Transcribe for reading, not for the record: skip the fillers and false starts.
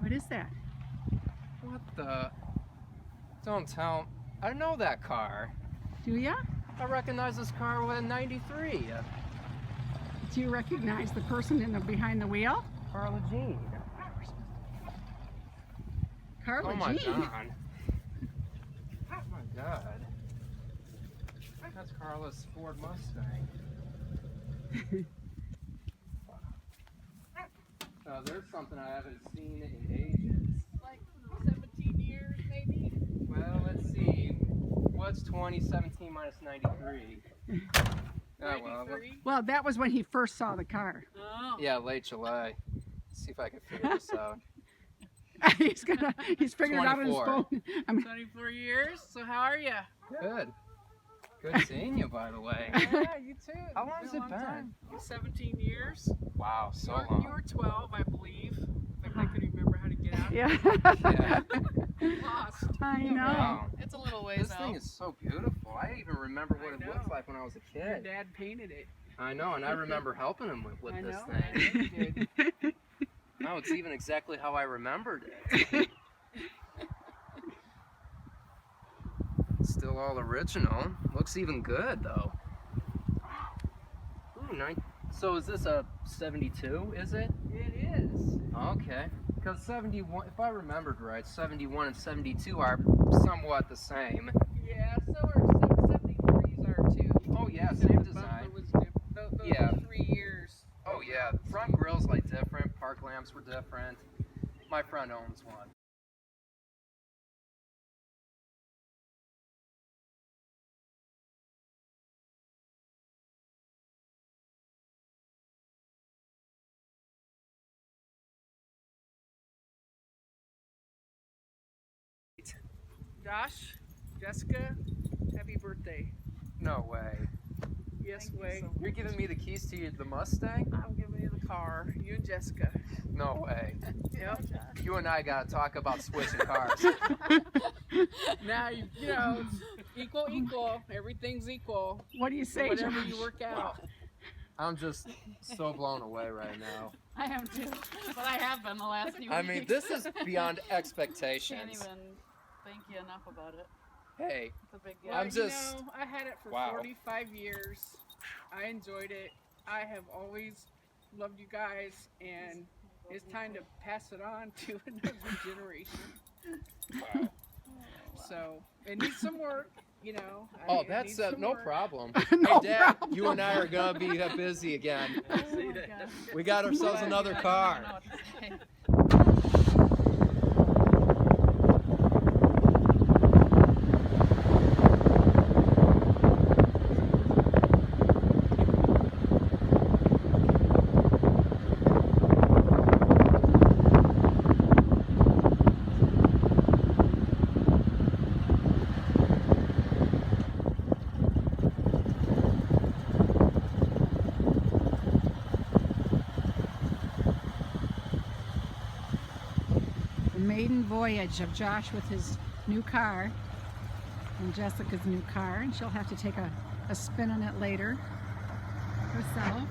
What is that? What the? Don't tell. I know that car. Do ya? I recognize this car with 93. Do you recognize the person behind the wheel? Carla Jean. Carla Oh my Jean. god. Oh my god. That's Carla's Ford Mustang. There's something I haven't seen in ages. Like 17 years, maybe? Well, let's see. What's 2017 minus 93? Oh, well, 93? Well, that was when he first saw the car. Oh. yeah, late July. Let's see if I can figure this out. He's figured it out on his 24. phone. I mean, 24 years? So how are you? Good. Good seeing you, by the way. Yeah, you too. How long has a it long been? time. 17 years. Wow, so You long. were 12, I believe. If I could remember how to get out. yeah. Yeah. Lost. I know. Wow. It's a little ways This out. thing is so beautiful. I even remember what it I looked know. like when I was a Your kid. dad painted it. I know, and I remember helping him with I this know. thing. I know you did. Now it's even exactly how I remembered it. Still all original. Looks even good though. Ooh, so is this a 72, is it? It is. Okay. Because 71, if I remembered right, 71 and 72 are somewhat the same. Yeah, so are 73s are too. Oh yeah, Except same the design. bumper was those Yeah. were 3 years. Oh yeah, the front grill's like different, park lamps were different. My friend owns one. Josh, Jessica, happy birthday. No way. Yes, Thank you way. so much. You're giving me the keys to the Mustang? I'm giving you the car. You and Jessica. No way. Yep. You and I gotta talk about switching cars. Now, you know, it's equal. Everything's equal. What do you say, Whatever Josh? you work out. I'm just so blown away right now. I am too, but I have been the last few I weeks. mean, this is beyond Can't expectations. even thank you enough about it. Hey, It's a big Well, gift. I'm just- You know, I had it for Wow. 45 years. I enjoyed it. I have always loved you guys, and it's time to pass it on to another generation. wow. So it needs some work, you know. Oh, it that's needs some no work. problem. No Hey, Dad, problem. you and I are gonna be busy again. Oh my gosh. We got ourselves another I car. don't know what to say. The maiden voyage of Josh with his new car and Jessica's new car, and she'll have to take a spin on it later herself.